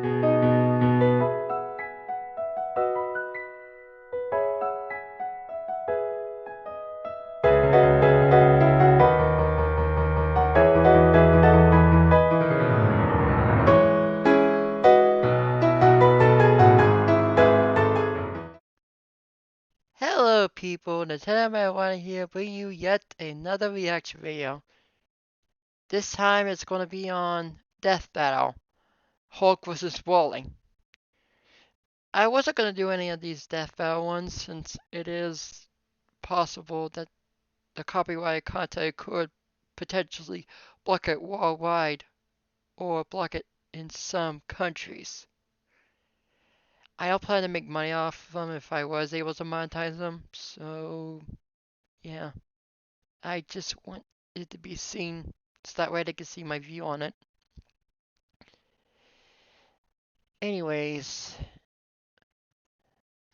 Hello people, Nintendo Marijuana here, bringing you yet another reaction video. This time it's going to be on Death Battle, Hulk vs. Wally. I wasn't going to do any of these Death Battle ones since it is possible that the copyright content could potentially block it worldwide or block it in some countries. I don't plan to make money off of them if I was able to monetize them, so yeah. I just want it to be seen so that way they can see my view on it. Anyways,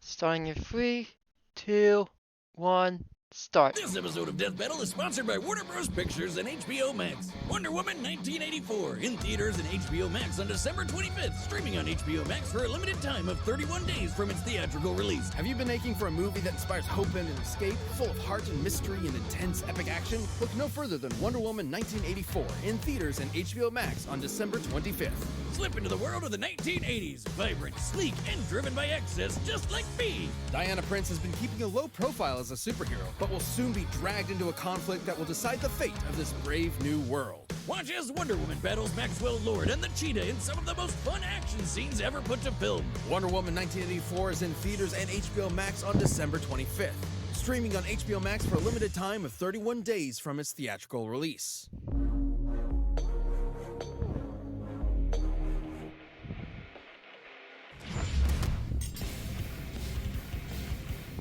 starting in 3, 2, 1, start. This episode of Death Battle is sponsored by Warner Bros. Pictures and HBO Max. Wonder Woman 1984 in theaters and HBO Max on December 25th, streaming on HBO Max for a limited time of 31 days from its theatrical release. Have you been aching for a movie that inspires hope and an escape, full of heart and mystery and intense epic action? Look no further than Wonder Woman 1984 in theaters and HBO Max on December 25th. Slip into the world of the 1980s, vibrant, sleek, and driven by excess, just like me. Diana Prince has been keeping a low profile as a superhero, but will soon be dragged into a conflict that will decide the fate of this brave new world. Watch as Wonder Woman battles Maxwell Lord and the Cheetah in some of the most fun action scenes ever put to film. Wonder Woman 1984 is in theaters and HBO Max on December 25th. Streaming on HBO Max for a limited time of 31 days from its theatrical release.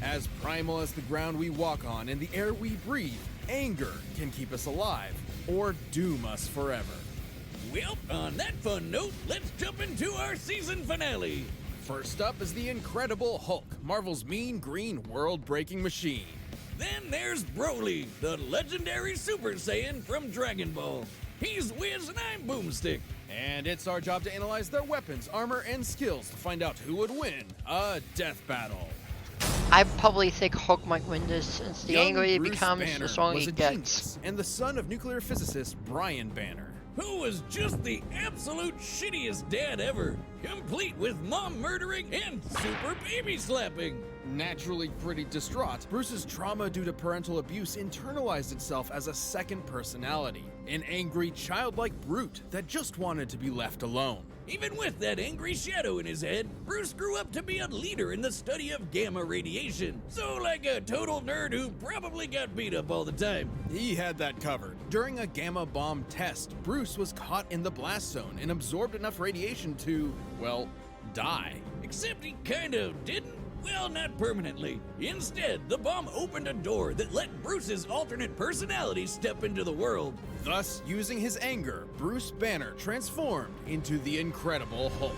As primal as the ground we walk on and the air we breathe, anger can keep us alive or doom us forever. Well, on that fun note, let's jump into our season finale. First up is the Incredible Hulk, Marvel's mean green world-breaking machine. Then there's Broly, the legendary Super Saiyan from Dragon Ball. He's Wiz and I'm Boomstick. And it's our job to analyze their weapons, armor, and skills to find out who would win a death battle. I probably think Hulk might win this since the Young angrier he Bruce becomes, Banner the stronger was he a gets. genius, and the son of nuclear physicist Brian Banner. Who was just the absolute shittiest dad ever, complete with mom murdering and super baby slapping. Naturally pretty distraught, Bruce's trauma due to parental abuse internalized itself as a second personality, an angry, childlike brute that just wanted to be left alone. Even with that angry shadow in his head, Bruce grew up to be a leader in the study of gamma radiation. So like a total nerd who probably got beat up all the time. He had that covered. During a gamma bomb test, Bruce was caught in the blast zone and absorbed enough radiation to, well, die. Except he kind of didn't. Well, not permanently. Instead, the bomb opened a door that let Bruce's alternate personality step into the world. Thus, using his anger, Bruce Banner transformed into the Incredible Hulk.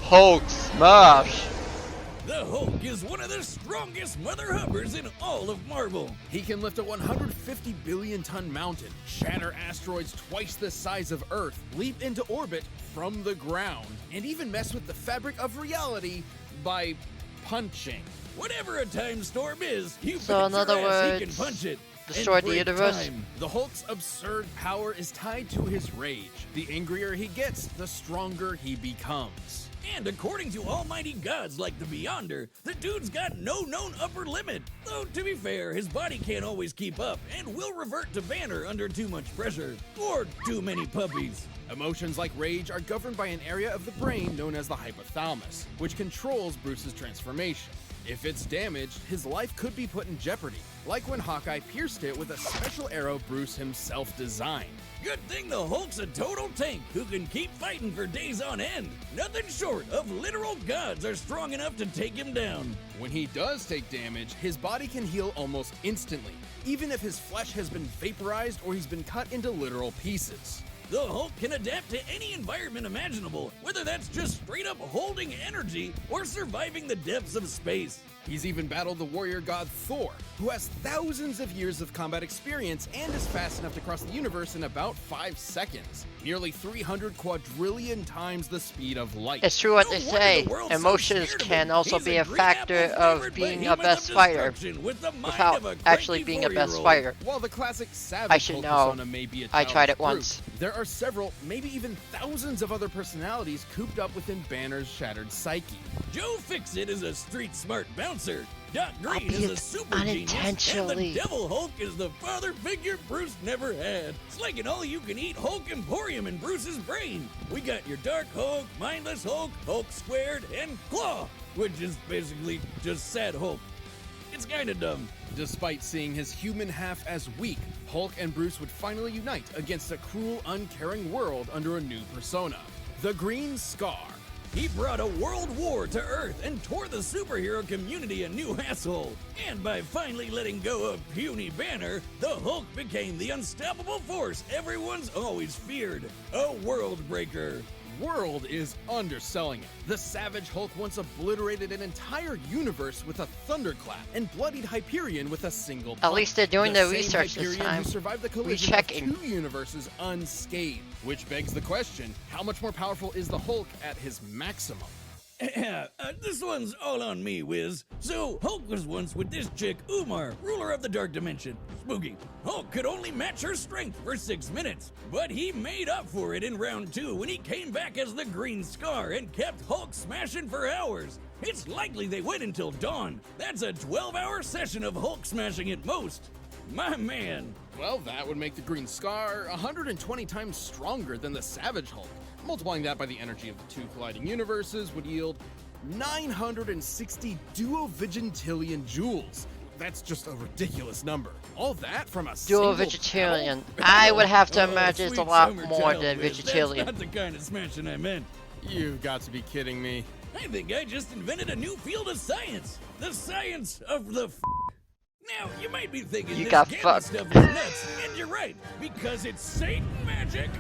Hulk smash! The Hulk is one of the strongest mother hubbers in all of Marvel. He can lift a 150 billion ton mountain, shatter asteroids twice the size of Earth, leap into orbit from the ground, and even mess with the fabric of reality by punching. Whatever a time storm is, you So bet in your other ass he can words, punch it. destroy and the break universe? time. The Hulk's absurd power is tied to his rage. The angrier he gets, the stronger he becomes. And according to almighty gods like the Beyonder, the dude's got no known upper limit. Though, to be fair, his body can't always keep up and will revert to Banner under too much pressure. Or too many puppies. Emotions like rage are governed by an area of the brain known as the hypothalamus, which controls Bruce's transformation. If it's damaged, his life could be put in jeopardy, like when Hawkeye pierced it with a special arrow Bruce himself designed. Good thing the Hulk's a total tank who can keep fighting for days on end. Nothing short of literal gods are strong enough to take him down. When he does take damage, his body can heal almost instantly, even if his flesh has been vaporized or he's been cut into literal pieces. The Hulk can adapt to any environment imaginable, whether that's just straight up holding energy or surviving the depths of space. He's even battled the warrior god Thor, who has thousands of years of combat experience and is fast enough to cross the universe in about 5 seconds, nearly 300 quadrillion times the speed of light. It's true what No they wonder say. the world's so Emotions scared of can him. also He's be a Green factor Apple's of favorite being a behemoth best of fighter destruction with the mind without of a actually cranky being a best 4-year-old. fighter. While the classic Savage I should Hulk know. persona may be a I tried it childish once. brute, there are several, maybe even thousands of other personalities cooped up within Banner's shattered psyche. Joe Fixit is a street-smart bouncer. Doc Green is Albeit a super genius, and unintentionally. the Devil Hulk is the father figure Bruce never had. It's like an all-you-can-eat Hulk Emporium in Bruce's brain. We got your Dark Hulk, Mindless Hulk, Hulk Squared, and Claw, which is basically just Sad Hulk. It's kinda dumb. Despite seeing his human half as weak, Hulk and Bruce would finally unite against a cruel, uncaring world under a new persona, the Green Scar. He brought a world war to Earth and tore the superhero community a new asshole. And by finally letting go of puny Banner, the Hulk became the unstoppable force everyone's always feared. A world breaker. World is underselling it. The Savage Hulk once obliterated an entire universe with a thunderclap and bloodied Hyperion with a single punch. At least they're doing the their same research this Hyperion time. who survived the collision Rechecking. of 2 universes unscathed. Which begs the question, how much more powerful is the Hulk at his maximum? This one's all on me, Wiz. So, Hulk was once with this chick, Umar, ruler of the Dark Dimension. Spooky. Hulk could only match her strength for 6 minutes, but he made up for it in round 2 when he came back as the Green Scar and kept Hulk smashing for hours. It's likely they went until dawn. That's a 12-hour session of Hulk smashing at most. My man. Well, that would make the Green Scar 120 times stronger than the Savage Hulk. Multiplying that by the energy of the 2 colliding universes would yield 960 duovigintillion joules. That's just a ridiculous number. All that from a Dual single vegetarian. battle? I would have to Oh, imagine it's a sweet lot summer more child, than Wiz. vegetarian. That's not the kind of smashing I meant. You've got to be kidding me. I think I just invented a new field of science. The science of the Now, you might be thinking You this got gamma fucked. stuff is nuts, and you're right, because it's Satan magic.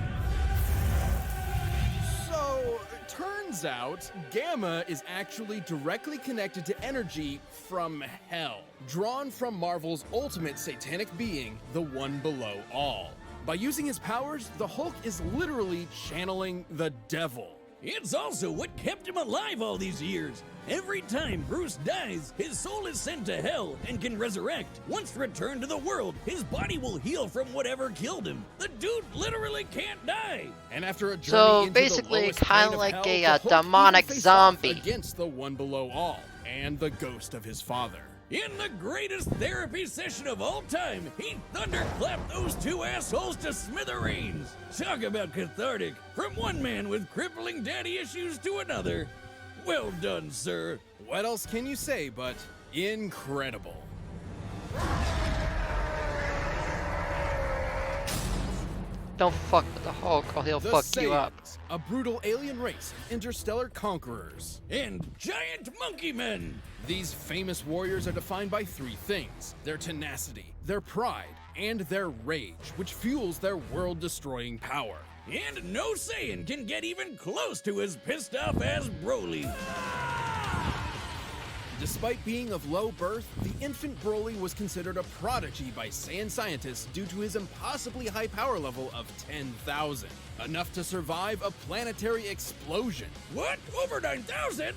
So, turns out, Gamma is actually directly connected to energy from hell, drawn from Marvel's ultimate satanic being, the One Below All. By using his powers, the Hulk is literally channeling the devil. It's also what kept him alive all these years. Every time Bruce dies, his soul is sent to hell and can resurrect. Once returned to the world, his body will heal from whatever killed him. The dude literally can't die. And after a journey So, into basically, the lowest kinda plane of like hell, a, the Hulk demonic even faced off zombie. against the One Below All and the ghost of his father. In the greatest therapy session of all time, he thunderclapped those 2 assholes to smithereens. Talk about cathartic. From one man with crippling daddy issues to another. Well done, sir. What else can you say but incredible? Don't fuck with the Hulk or he'll The fuck you up. Saiyans, a brutal alien race of interstellar conquerors. And giant monkey men. These famous warriors are defined by 3 things: their tenacity, their pride, and their rage, which fuels their world-destroying power. And no Saiyan can get even close to his pissed off ass Broly. Despite being of low birth, the infant Broly was considered a prodigy by Saiyan scientists due to his impossibly high power level of 10,000, enough to survive a planetary explosion. What? Over 9,000?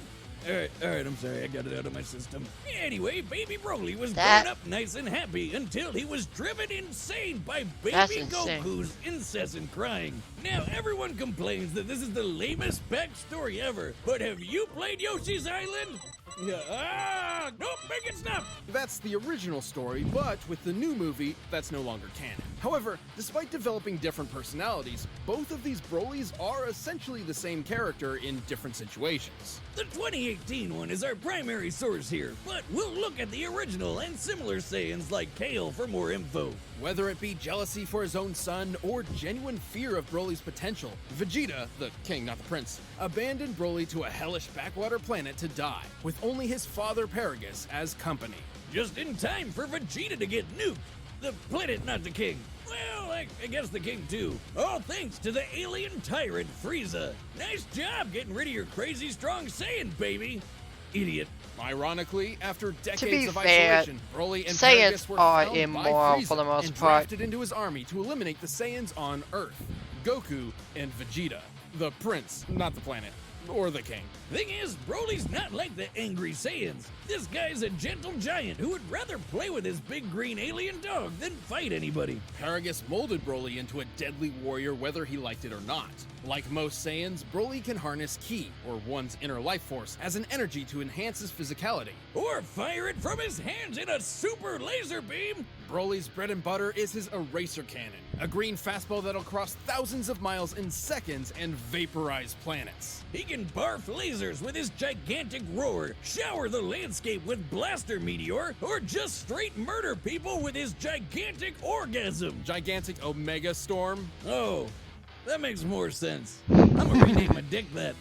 Alright, I'm sorry, I got it out of my system. Anyway, baby Broly was That- grown up nice and happy until he was driven insane by That's baby insane. Goku's incessant crying. Now, everyone complains that this is the lamest backstory ever, but have you played Yoshi's Island? Yeah. Nope, make it stop! That's the original story, but with the new movie, that's no longer canon. However, despite developing different personalities, both of these Brolys are essentially the same character in different situations. The 2018 one is our primary source here, but we'll look at the original and similar Saiyans like Kale for more info. Whether it be jealousy for his own son or genuine fear of Broly's potential, Vegeta, the king not the prince, abandoned Broly to a hellish backwater planet to die, with only his father Paragus as company. Just in time for Vegeta to get nuked. The planet, not the king. Well, I guess the king too. All thanks to the alien tyrant Frieza. Nice job getting rid of your crazy strong Saiyan, baby. idiot. Ironically, after be decades of fair, isolation, Broly and Saiyans Paragus were are found by immoral Frieza for the most and part. drafted into his army to eliminate the Saiyans on Earth, Goku and Vegeta. The prince, not the planet, or the king. Thing is, Broly's not like the angry Saiyans. This guy's a gentle giant who would rather play with his big green alien dog than fight anybody. Paragus molded Broly into a deadly warrior whether he liked it or not. Like most Saiyans, Broly can harness Ki, or one's inner life force, as an energy to enhance his physicality. Or fire it from his hands in a super laser beam. Broly's bread and butter is his Eraser Cannon, a green fastball that'll cross thousands of miles in seconds and vaporize planets. He can barf lasers with his gigantic roar, shower the landscape with blaster meteor, or just straight murder people with his gigantic orgasm. Gigantic Omega Storm. Oh, that makes more sense. I'm gonna rename my dick that.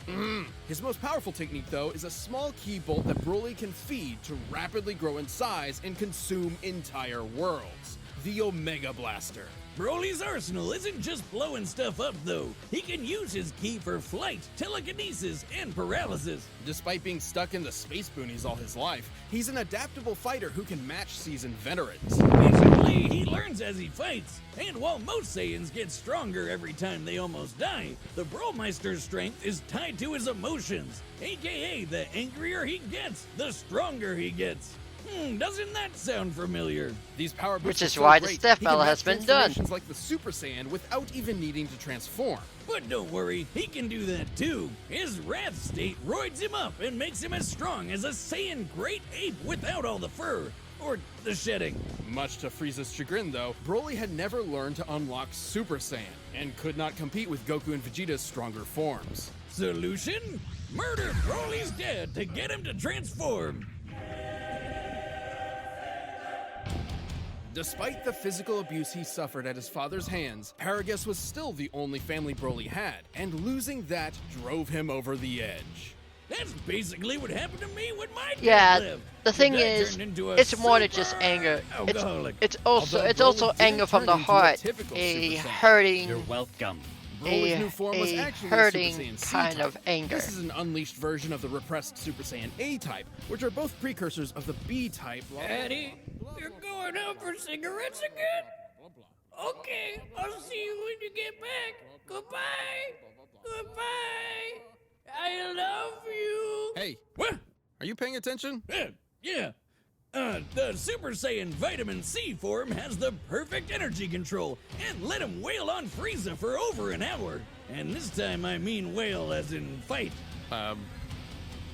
His most powerful technique, though, is a small Ki bolt that Broly can feed to rapidly grow in size and consume entire worlds. The Omega Blaster. Broly's arsenal isn't just blowing stuff up, though. He can use his Ki for flight, telekinesis, and paralysis. Despite being stuck in the space boonies all his life, he's an adaptable fighter who can match seasoned veterans. Basically, he learns as he fights. And while most Saiyans get stronger every time they almost die, the Bromeister's strength is tied to his emotions. AKA, the angrier he gets, the stronger he gets. Doesn't that sound familiar? These power boosts Which are is so why the great, Steph he can Fella match has been done. transformations like the Super Saiyan without even needing to transform. But don't worry, he can do that too. His Wrath state roids him up and makes him as strong as a Saiyan Great Ape without all the fur. Or the shedding. Much to Frieza's chagrin, though, Broly had never learned to unlock Super Saiyan and could not compete with Goku and Vegeta's stronger forms. Solution? Murder Broly's dad to get him to transform. Despite the physical abuse he suffered at his father's hands, Paragus was still the only family Broly had, and losing that drove him over the edge. That's basically what happened to me when my dad Yeah, lived. the thing guy is, turned into a it's more than just super anger. alcoholic. It's also Although it's also Broly didn't anger from turn the into a heart, typical a Super Saiyan. hurting, welcome. Broly's new form was a actually hurting a Super Saiyan C kind type. of anger. This is an unleashed version of the repressed Super Saiyan A type, which are both precursors of the B type. Daddy, you're going out for cigarettes again? Okay, I'll see you when you get back. Goodbye. Goodbye. I love you. Hey, What? are you paying attention? Yeah. The Super Saiyan Vitamin C form has the perfect energy control and let him wail on Frieza for over an hour. And this time I mean wail as in fight.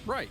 Right.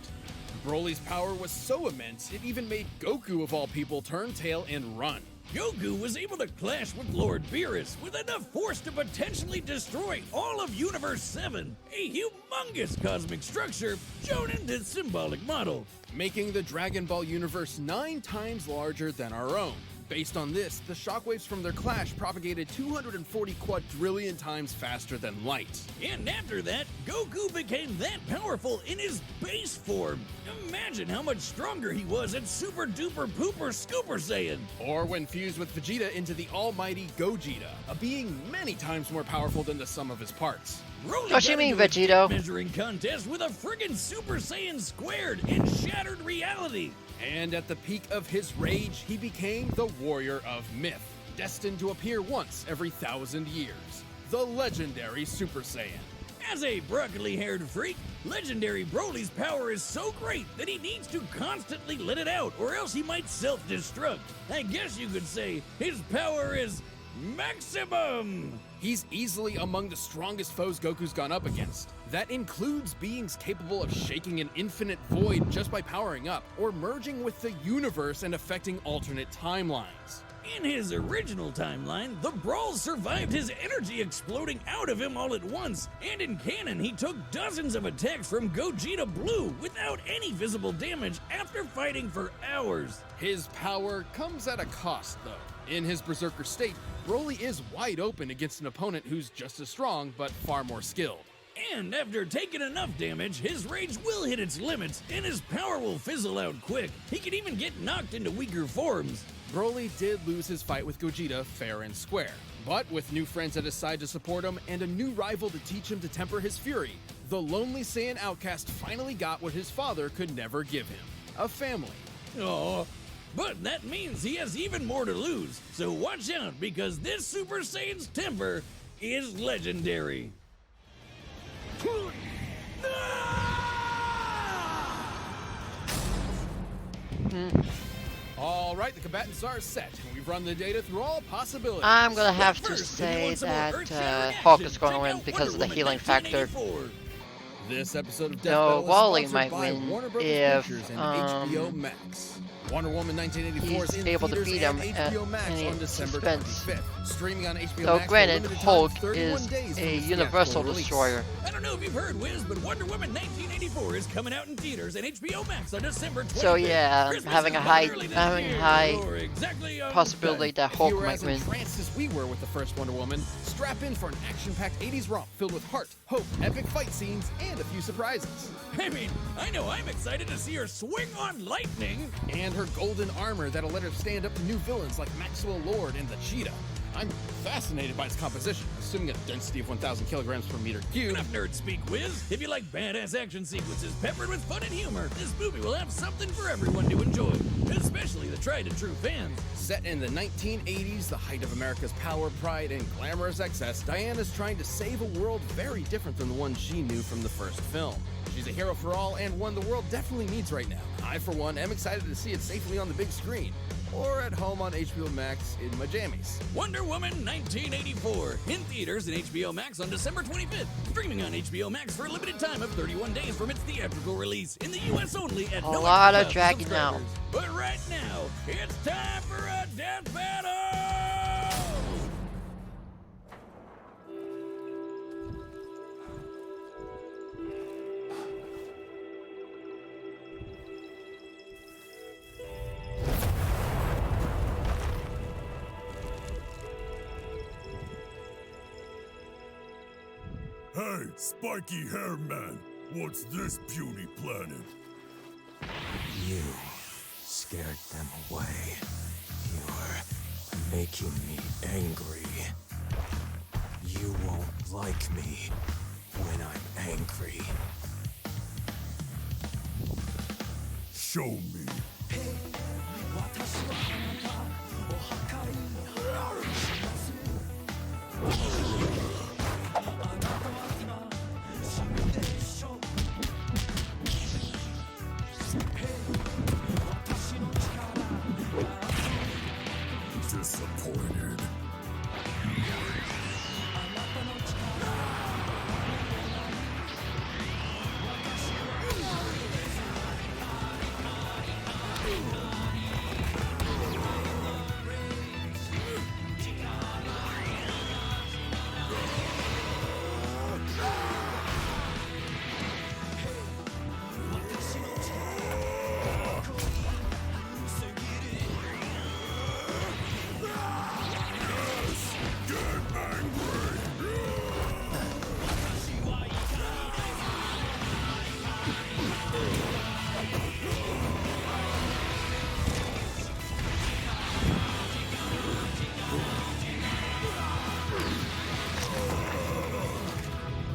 Broly's power was so immense, it even made Goku, of all people, turn tail and run. Goku was able to clash with Lord Beerus with enough force to potentially destroy all of Universe 7, a humongous cosmic structure shown in this symbolic model. Making the Dragon Ball universe 9 times larger than our own. Based on this, the shockwaves from their clash propagated 240 quadrillion times faster than light. And after that, Goku became that powerful in his base form. Imagine how much stronger he was at Super Duper Pooper Scooper Saiyan. Or when fused with Vegeta into the almighty Gogeta, a being many times more powerful than the sum of his parts. Broly Don't you got mean into a Vegito? measuring contest with a friggin' Super Saiyan squared and shattered reality. And at the peak of his rage, he became the Warrior of Myth, destined to appear once every 1,000 years. The legendary Super Saiyan. As a broccoli-haired freak, legendary Broly's power is so great that he needs to constantly let it out or else he might self-destruct. I guess you could say his power is maximum. He's easily among the strongest foes Goku's gone up against. That includes beings capable of shaking an infinite void just by powering up, or merging with the universe and affecting alternate timelines. In his original timeline, the Brawl survived his energy exploding out of him all at once, and in canon he took dozens of attacks from Gogeta Blue without any visible damage after fighting for hours. His power comes at a cost, though. In his Berserker state, Broly is wide open against an opponent who's just as strong, but far more skilled. And after taking enough damage, his rage will hit its limits, and his power will fizzle out quick. He can even get knocked into weaker forms. Broly did lose his fight with Gogeta fair and square. But with new friends at his side to support him and a new rival to teach him to temper his fury, the lonely Saiyan outcast finally got what his father could never give him: a family. Oh, but that means he has even more to lose. So watch out, because this Super Saiyan's temper is legendary. All right, the combatants are set. We've run the data through all possibilities. I'm gonna have to First, if you say want some more that earth-shattering Hulk action, is going to check win out because of the Wonder healing Woman factor. 1984. This episode of Death No, Battle is Wally sponsored might by win Warner Bros. if, Pictures and HBO Max. Wonder Woman 1984 is he's in able to theaters beat and him HBO at Max any on December suspense. 25th. Streaming on HBO Though Max for granted, limited time, Hulk 31 is days from a its universal theatrical release. destroyer. I don't know if you've heard, Wiz, but Wonder Woman 1984 is coming out in theaters and HBO Max on December 25th. So yeah, Christmas having is a high, early this having year, high or exactly on possibility that If Hulk you were might as win. entranced as we were with the first Wonder Woman, strap in for an action-packed 80s romp filled with heart, hope, epic fight scenes, and a few surprises. I mean, I know I'm excited to see her swing on lightning. And her golden armor that'll let her stand up to new villains like Maxwell Lord and the Cheetah. I'm fascinated by its composition, assuming a density of 1,000 kilograms per meter cubed. Enough nerd speak, Wiz. If you like badass action sequences peppered with fun and humor, this movie will have something for everyone to enjoy, especially the tried and true fans. Set in the 1980s, the height of America's power, pride, and glamorous excess, Diana's trying to save a world very different than the one she knew from the first film. She's a hero for all and one the world definitely needs right now. I, for one, am excited to see it safely on the big screen, or at home on HBO Max in my jammies. Wonder Woman 1984, in theaters and HBO Max on December 25th. Streaming on HBO Max for a limited time of 31 days from its theatrical release in the US only at A no lot extra of cost to dragging now. subscribers. But right now, it's time for a death battle! Hey, spiky hair man, what's this beauty planning? You scared them away. You're making me angry. You won't like me when I'm angry. Show me. Disappointed.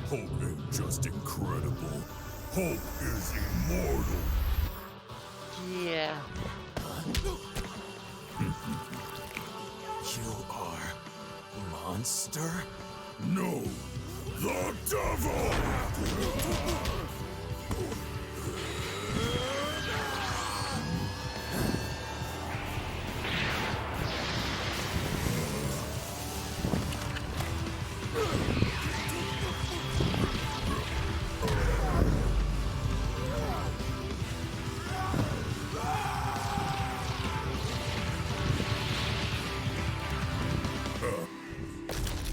Hope ain't just incredible. Hope is immortal. Yeah. You are monster? No, the devil!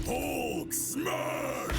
Hulk smash!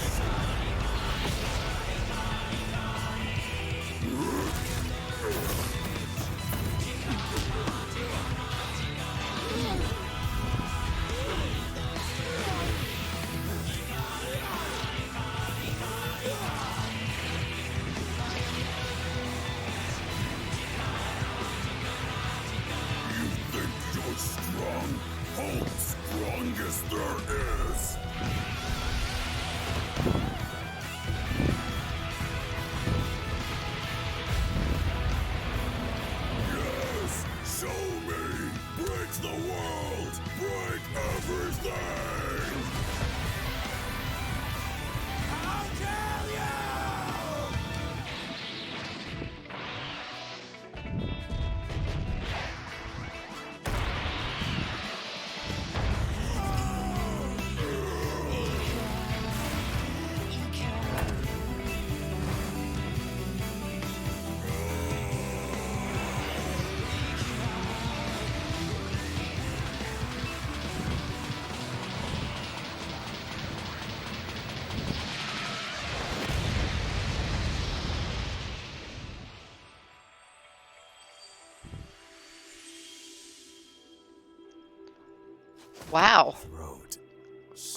Wow. throat.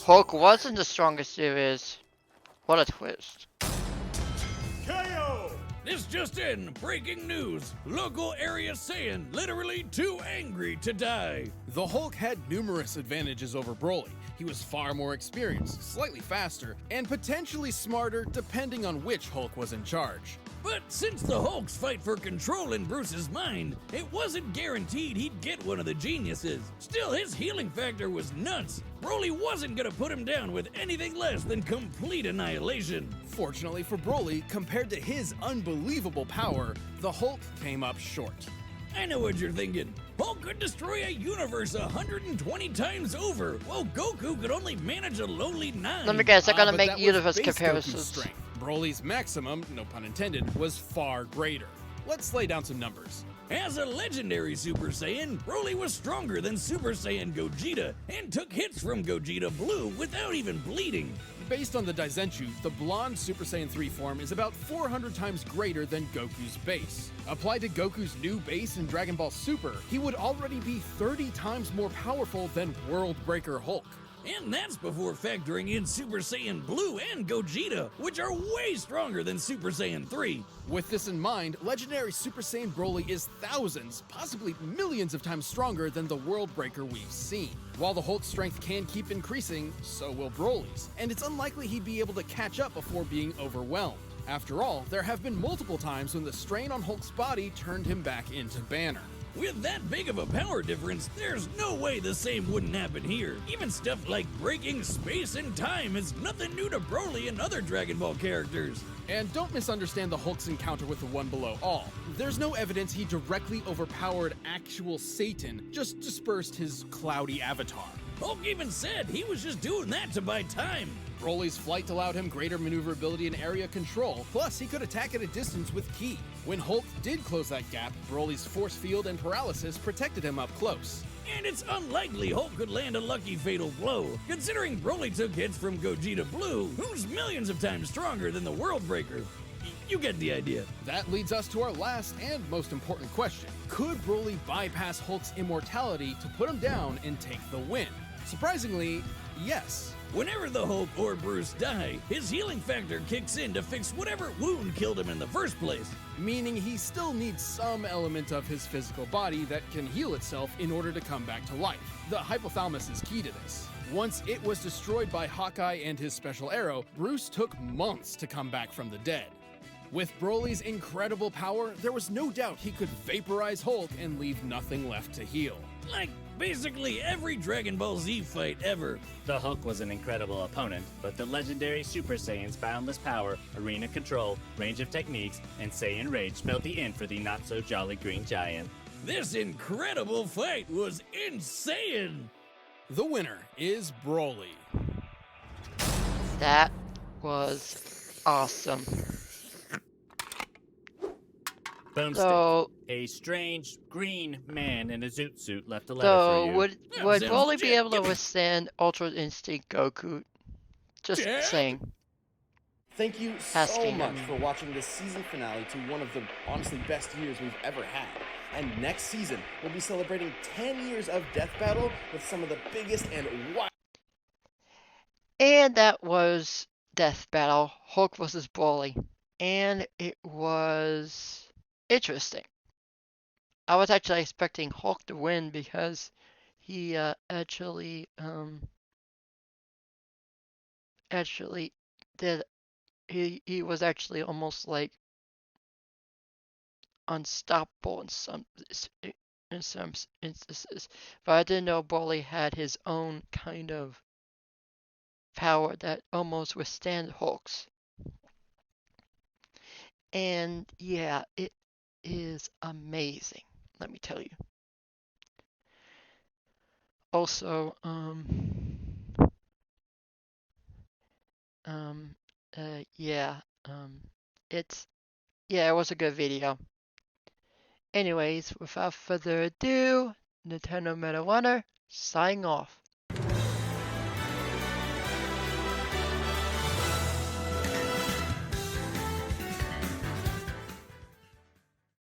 Hulk wasn't the strongest there is. What a twist. KO! This just in, breaking news. Local area Saiyan literally too angry to die. The Hulk had numerous advantages over Broly. He was far more experienced, slightly faster, and potentially smarter depending on which Hulk was in charge. But since the Hulk's fight for control in Bruce's mind, it wasn't guaranteed he'd get one of the geniuses. Still, his healing factor was nuts. Broly wasn't gonna put him down with anything less than complete annihilation. Fortunately for Broly, compared to his unbelievable power, the Hulk came up short. I know what you're thinking. Hulk could destroy a universe 120 times over, while Goku could only manage a lowly 9. Let me guess, they're gonna But make that was universe base Goku's comparisons. strength. Broly's maximum, no pun intended, was far greater. Let's lay down some numbers. As a legendary Super Saiyan, Broly was stronger than Super Saiyan Gogeta and took hits from Gogeta Blue without even bleeding. Based on the Daizenshuu, the blonde Super Saiyan 3 form is about 400 times greater than Goku's base. Applied to Goku's new base in Dragon Ball Super, he would already be 30 times more powerful than World Breaker Hulk. And that's before factoring in Super Saiyan Blue and Gogeta, which are way stronger than Super Saiyan 3. With this in mind, legendary Super Saiyan Broly is thousands, possibly millions of times stronger than the World Breaker we've seen. While the Hulk's strength can keep increasing, so will Broly's, and it's unlikely he'd be able to catch up before being overwhelmed. After all, there have been multiple times when the strain on Hulk's body turned him back into Banner. With that big of a power difference, there's no way the same wouldn't happen here. Even stuff like breaking space and time is nothing new to Broly and other Dragon Ball characters. And don't misunderstand the Hulk's encounter with the One Below All. There's no evidence he directly overpowered actual Satan, just dispersed his cloudy avatar. Hulk even said he was just doing that to buy time. Broly's flight allowed him greater maneuverability and area control, plus he could attack at a distance with Ki. When Hulk did close that gap, Broly's force field and paralysis protected him up close. And it's unlikely Hulk could land a lucky fatal blow, considering Broly took hits from Gogeta Blue, who's millions of times stronger than the World Breaker. You get the idea. That leads us to our last and most important question. Could Broly bypass Hulk's immortality to put him down and take the win? Surprisingly, yes. Whenever the Hulk or Bruce die, his healing factor kicks in to fix whatever wound killed him in the first place. Meaning he still needs some element of his physical body that can heal itself in order to come back to life. The hypothalamus is key to this. Once it was destroyed by Hawkeye and his special arrow, Bruce took months to come back from the dead. With Broly's incredible power, there was no doubt he could vaporize Hulk and leave nothing left to heal. Like basically every Dragon Ball Z fight ever. The Hulk was an incredible opponent, but the legendary Super Saiyan's boundless power, arena control, range of techniques, and Saiyan Rage spelled the end for the not-so-jolly Green Giant. This incredible fight was insane! The winner is Broly. That was awesome. Boomstick. So, A strange green man in a zoot suit left a letter so for you. would That would sounds Broly be legit. able to Give me- withstand Ultra Instinct Goku? Just Yeah. saying. Thank you so Asking much him. for watching this season finale to one of the honestly best years we've ever had. And next season, we'll be celebrating 10 years of Death Battle with some of the biggest and wild. And that was Death Battle, Hulk vs. Broly. And it was interesting. I was actually expecting Hulk to win because he actually did he was actually almost like unstoppable in some instances. But I didn't know Broly had his own kind of power that almost withstand Hulk's. And yeah, it is amazing, let me tell you. Also, it was a good video. Anyways, without further ado, Nintendo Meta Runner, signing off.